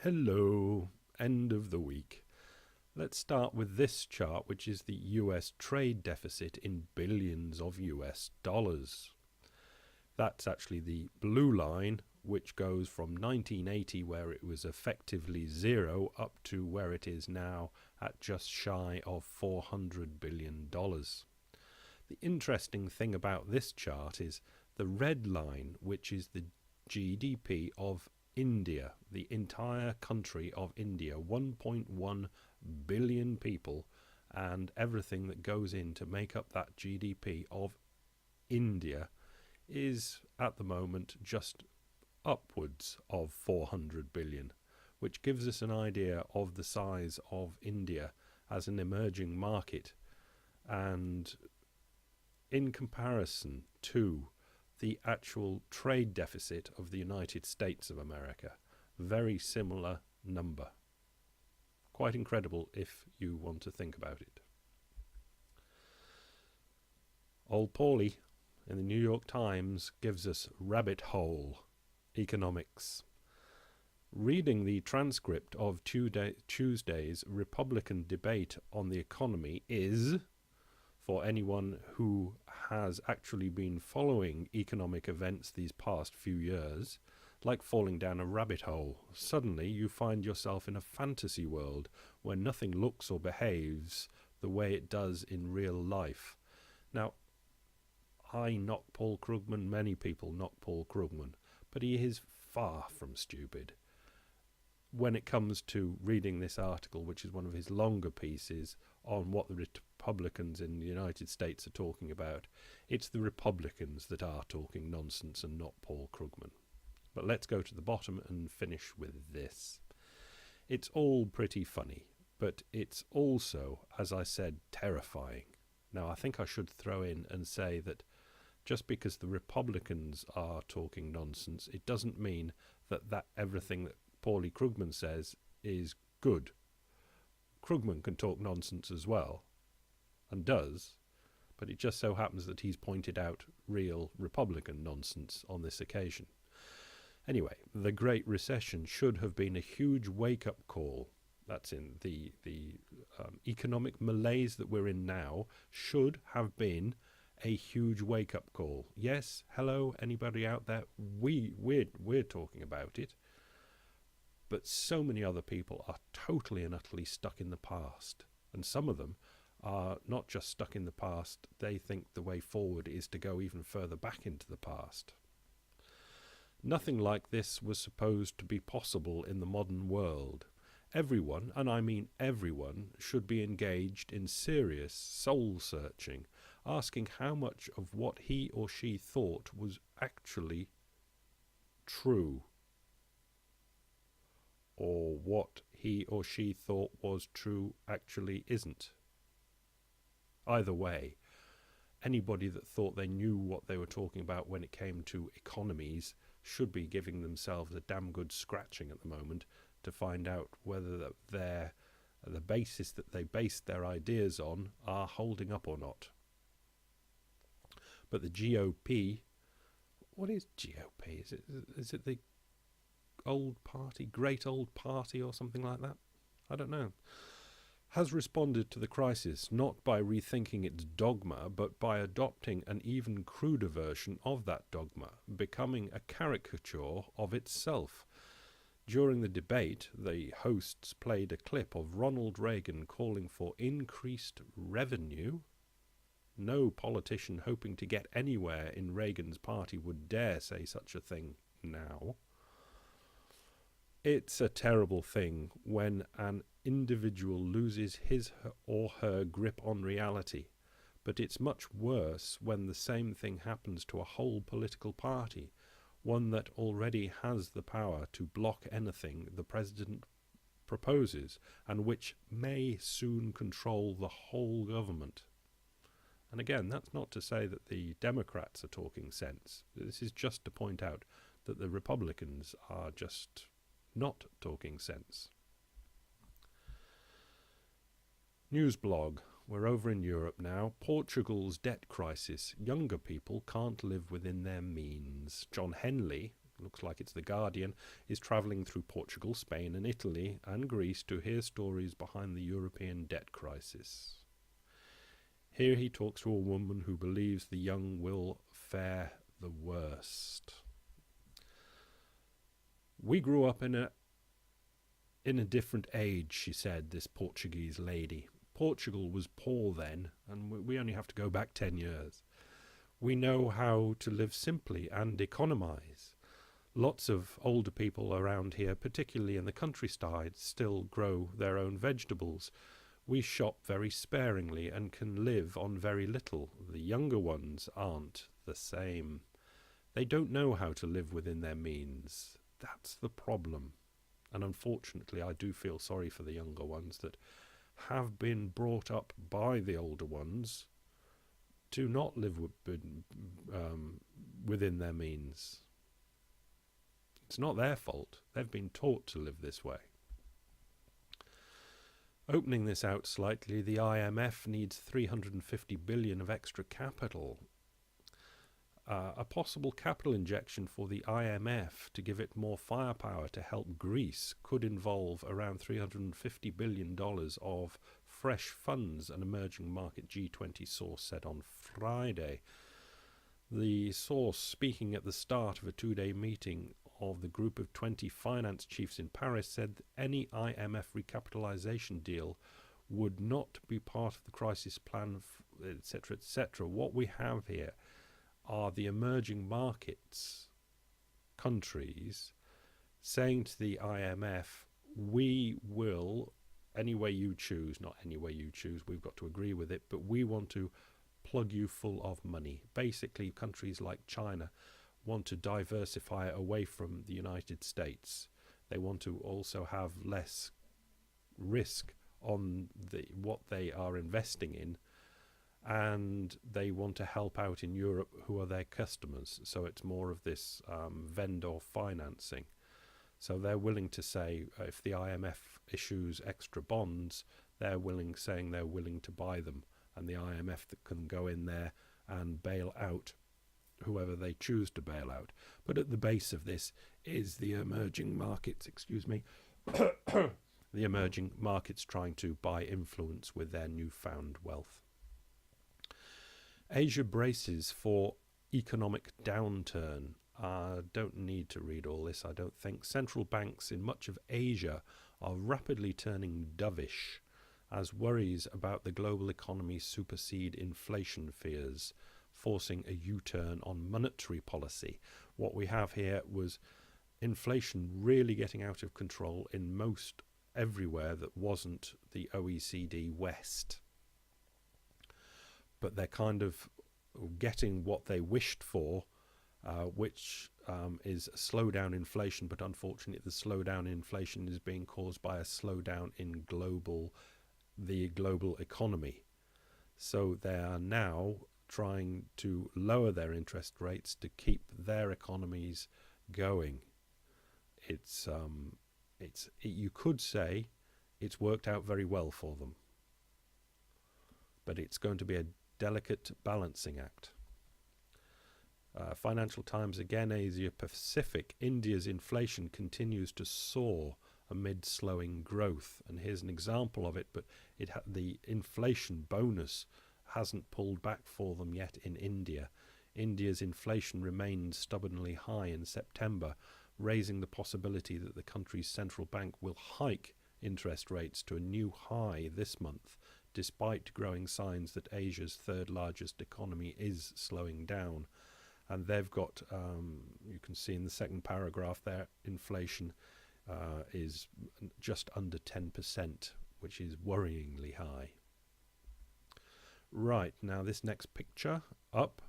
Hello, end of the week. Let's start with this chart, which is the US trade deficit in billions of US dollars. That's actually the blue line, which goes from 1980, where it was effectively zero, up to where it is now at just shy of $400 billion. The interesting thing about this chart is the red line, which is the GDP of India, the entire country of India, 1.1 billion people, and everything that goes in to make up that GDP of India is at the moment just upwards of 400 billion, which gives us an idea of the size of India as an emerging market, and in comparison to the actual trade deficit of the United States of America, very similar number. Quite incredible if you want to think about it. Old Paulie in the New York Times gives us rabbit hole economics. Reading the transcript of Tuesday's Republican debate on the economy is, for anyone who has actually been following economic events these past few years, like falling down a rabbit hole. Suddenly you find yourself in a fantasy world where nothing looks or behaves the way it does in real life. Now, I knock Paul Krugman, many people knock Paul Krugman, but he is far from stupid. When it comes to reading this article, which is one of his longer pieces on what the Republicans in the United States are talking about, it's the Republicans that are talking nonsense and not Paul Krugman. But let's go to the bottom and finish with this. It's all pretty funny, but it's also, as I said, terrifying. Now, I think I should throw in and say that just because the Republicans are talking nonsense, it doesn't mean that everything that Paulie Krugman says is good. Krugman can talk nonsense as well, and does, but it just so happens that he's pointed out real Republican nonsense on this occasion. Anyway, the Great Recession should have been a huge wake-up call. That's in the economic malaise that we're in now should have been a huge wake-up call. Yes, hello, anybody out there? We're talking about it. But so many other people are totally and utterly stuck in the past. And some of them are not just stuck in the past, they think the way forward is to go even further back into the past. Nothing like this was supposed to be possible in the modern world. Everyone, and I mean everyone, should be engaged in serious soul-searching, asking how much of what he or she thought was actually true, or what he or she thought was true actually isn't. Either way, anybody that thought they knew what they were talking about when it came to economies should be giving themselves a damn good scratching at the moment to find out whether the basis that they based their ideas on are holding up or not. But the GOP, what is GOP? Is it the old party, great old party or something like that? I don't know. Has responded to the crisis not by rethinking its dogma, but by adopting an even cruder version of that dogma, becoming a caricature of itself. During the debate, the hosts played a clip of Ronald Reagan calling for increased revenue. No politician hoping to get anywhere in Reagan's party would dare say such a thing now. It's a terrible thing when an individual loses his or her grip on reality, but it's much worse when the same thing happens to a whole political party, one that already has the power to block anything the president proposes, and which may soon control the whole government. And again, that's not to say that the Democrats are talking sense. This is just to point out that the Republicans are just not talking sense. News blog. We're over in Europe now. Portugal's debt crisis. Younger people can't live within their means. John Henley, looks like it's The Guardian, is travelling through Portugal, Spain and Italy and Greece to hear stories behind the European debt crisis. Here he talks to a woman who believes the young will fare the worst. We grew up in a different age, she said, this Portuguese lady. Portugal was poor then, and we only have to go back 10 years. We know how to live simply and economise. Lots of older people around here, particularly in the countryside, still grow their own vegetables. We shop very sparingly and can live on very little. The younger ones aren't the same. They don't know how to live within their means. That's the problem. And unfortunately, I do feel sorry for the younger ones that have been brought up by the older ones to not live within their means. It's not their fault. They've been taught to live this way. Opening this out slightly, the IMF needs 350 billion of extra capital. A possible capital injection for the IMF to give it more firepower to help Greece could involve around $350 billion of fresh funds, an emerging market G20 source said on Friday. The source, speaking at the start of a two-day meeting of the group of 20 finance chiefs in Paris, said any IMF recapitalization deal would not be part of the crisis plan, etc., etc. What we have here are the emerging markets countries saying to the IMF, we will, any way you choose, not any way you choose, we've got to agree with it, but we want to plug you full of money. Basically, countries like China want to diversify away from the United States. They want to also have less risk on what they are investing in, and they want to help out in Europe, who are their customers. So it's more of this vendor financing. So they're willing to say, if the IMF issues extra bonds, saying they're willing to buy them, and the IMF that can go in there and bail out whoever they choose to bail out. But at the base of this is the emerging markets, the emerging markets trying to buy influence with their newfound wealth. Asia braces for economic downturn. Don't need to read all this, I don't think. Central banks in much of Asia are rapidly turning dovish as worries about the global economy supersede inflation fears, forcing a U-turn on monetary policy. What we have here was inflation really getting out of control in most everywhere that wasn't the OECD West. But they're kind of getting what they wished for, which is a slowdown in inflation, but unfortunately the slowdown in inflation is being caused by a slowdown in the global economy. So they are now trying to lower their interest rates to keep their economies going. You could say it's worked out very well for them, but it's going to be a delicate balancing act. Financial Times again, Asia Pacific. India's inflation continues to soar amid slowing growth, and here's an example of it, but the inflation bonus hasn't pulled back for them yet in India. India's inflation remained stubbornly high in September, raising the possibility that the country's central bank will hike interest rates to a new high this month, despite growing signs that Asia's third largest economy is slowing down. And they've got, you can see in the second paragraph there, inflation is just under 10%, which is worryingly high. Right, now this next picture up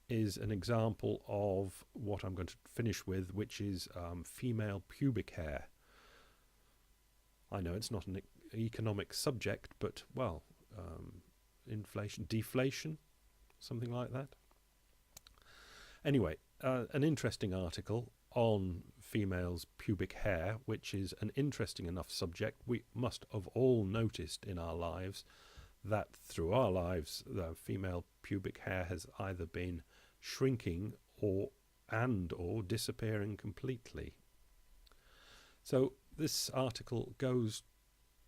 is an example of what I'm going to finish with, which is female pubic hair. I know it's not an economic subject, but, well, inflation, deflation, something like that. Anyway, an interesting article on females' pubic hair, which is an interesting enough subject. We must have all noticed in our lives that through our lives, the female pubic hair has either been shrinking or and or disappearing completely. So this article goes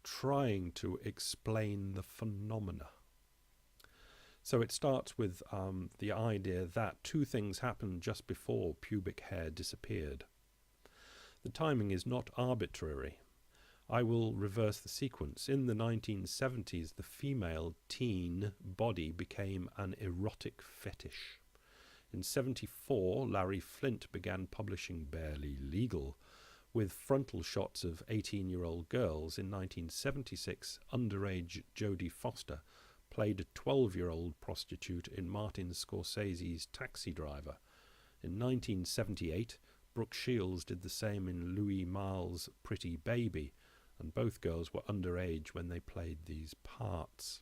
trying to explain the phenomena. So it starts with the idea that two things happened just before pubic hair disappeared. The timing is not arbitrary. I will reverse the sequence. In the 1970s, the female teen body became an erotic fetish. In 1974, Larry Flynt began publishing Barely Legal, with frontal shots of 18-year-old girls. In 1976, underage Jodie Foster played a 12-year-old prostitute in Martin Scorsese's Taxi Driver. In 1978, Brooke Shields did the same in Louis Malle's Pretty Baby, and both girls were underage when they played these parts.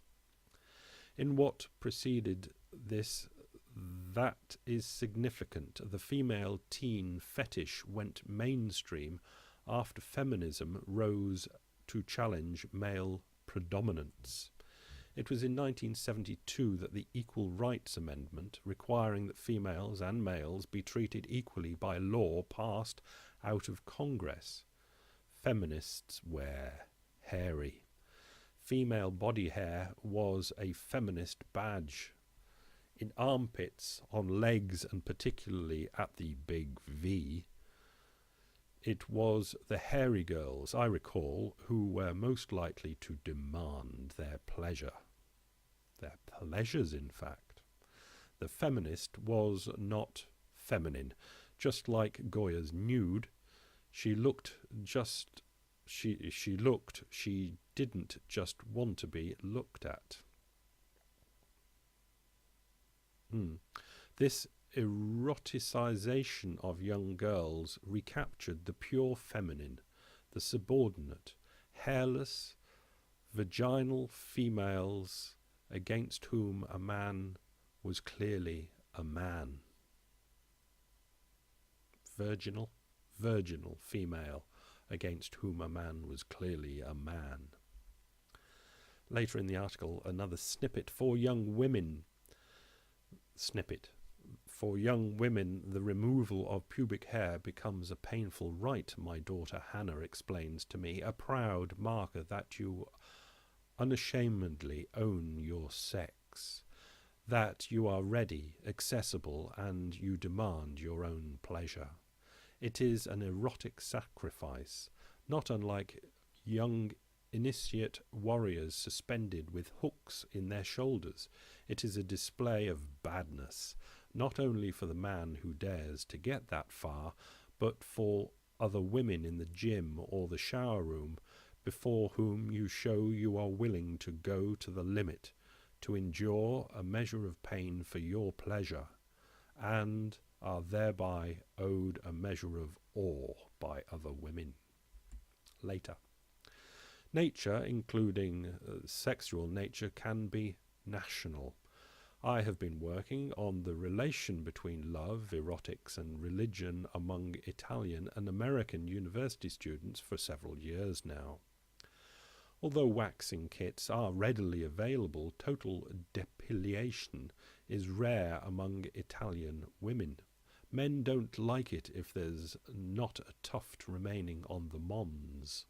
In what preceded this, that is significant. The female teen fetish went mainstream after feminism rose to challenge male predominance. It was in 1972 that the Equal Rights Amendment, requiring that females and males be treated equally by law, passed out of Congress. Feminists wear hairy. Female body hair was a feminist badge. In armpits, on legs, and particularly at the big V, it was the hairy girls, I recall, who were most likely to demand their pleasure. Their pleasures, in fact. The feminist was not feminine. Just like Goya's nude, she didn't just want to be looked at. This eroticization of young girls recaptured the pure feminine, the subordinate, hairless, vaginal females against whom a man was clearly a man. Virginal female against whom a man was clearly a man. Later in the article, another snippet for young women. For young women, the removal of pubic hair becomes a painful rite, my daughter Hannah explains to me, a proud marker that you unashamedly own your sex, that you are ready, accessible, and you demand your own pleasure. It is an erotic sacrifice, not unlike young initiate warriors suspended with hooks in their shoulders. It is a display of badness, not only for the man who dares to get that far, but for other women in the gym or the shower room, before whom you show you are willing to go to the limit, to endure a measure of pain for your pleasure, and are thereby owed a measure of awe by other women. Later. Nature, including sexual nature, can be national. I have been working on the relation between love, erotics, and religion among Italian and American university students for several years now. Although waxing kits are readily available, total depilation is rare among Italian women. Men don't like it if there's not a tuft remaining on the mons.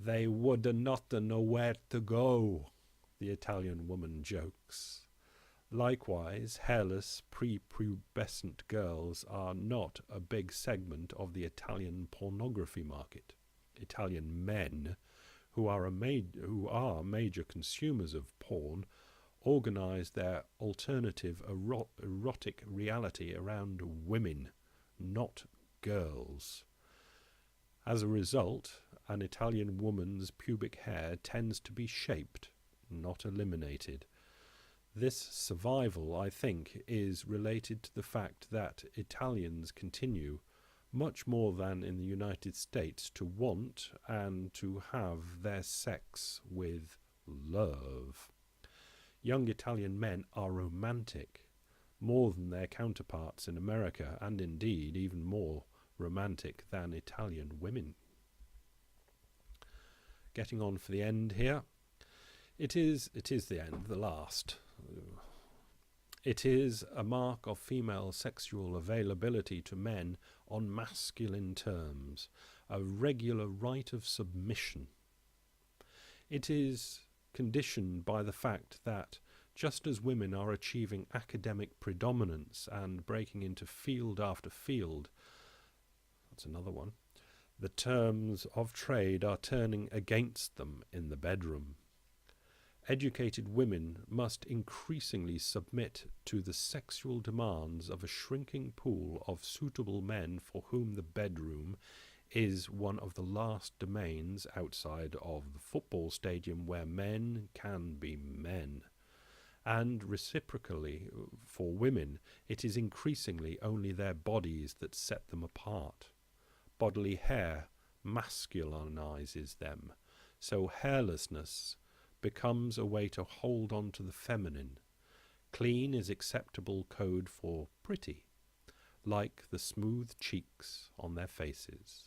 They would not know where to go, the Italian woman jokes. Likewise, hairless, prepubescent girls are not a big segment of the Italian pornography market. Italian men, who are major consumers of porn, organize their alternative erotic reality around women, not girls. As a result, an Italian woman's pubic hair tends to be shaped, not eliminated. This survival, I think, is related to the fact that Italians continue, much more than in the United States, to want and to have their sex with love. Young Italian men are romantic, more than their counterparts in America, and indeed even more romantic than Italian women. Getting on for the end here. It is the end, the last. It is a mark of female sexual availability to men on masculine terms, a regular right of submission. It is conditioned by the fact that just as women are achieving academic predominance and breaking into field after field, that's another one, the terms of trade are turning against them in the bedroom. Educated women must increasingly submit to the sexual demands of a shrinking pool of suitable men for whom the bedroom is one of the last domains outside of the football stadium where men can be men. And reciprocally, for women, it is increasingly only their bodies that set them apart. Bodily hair masculinizes them, so hairlessness becomes a way to hold on to the feminine. Clean is acceptable code for pretty, like the smooth cheeks on their faces.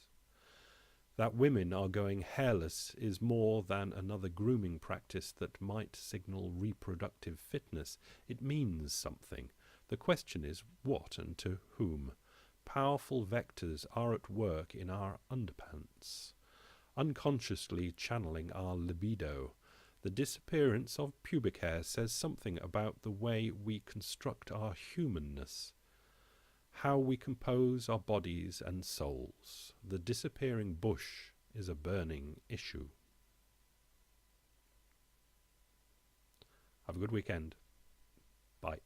That women are going hairless is more than another grooming practice that might signal reproductive fitness. It means something. The question is what and to whom. Powerful vectors are at work in our underpants, unconsciously channeling our libido. The disappearance of pubic hair says something about the way we construct our humanness, how we compose our bodies and souls. The disappearing bush is a burning issue. Have a good weekend. Bye.